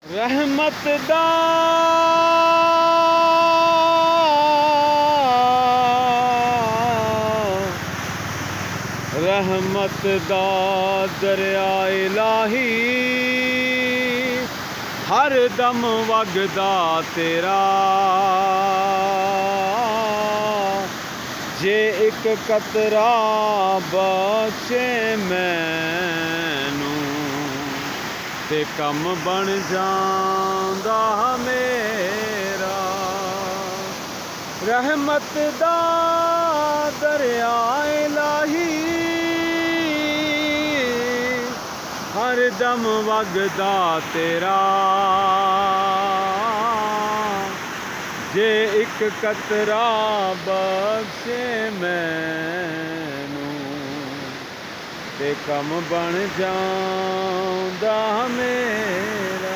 रहमत दा दरिया इलाही हर दम वगदा तेरा। जे एक कतरा बचे मैनू ते कम बन जांदा मेरा। रहमत दा दरिया इलाही हर दम वगदा तेरा। जे एक कतरा बख्शे मैनू ते कम बन जांदा मेरा।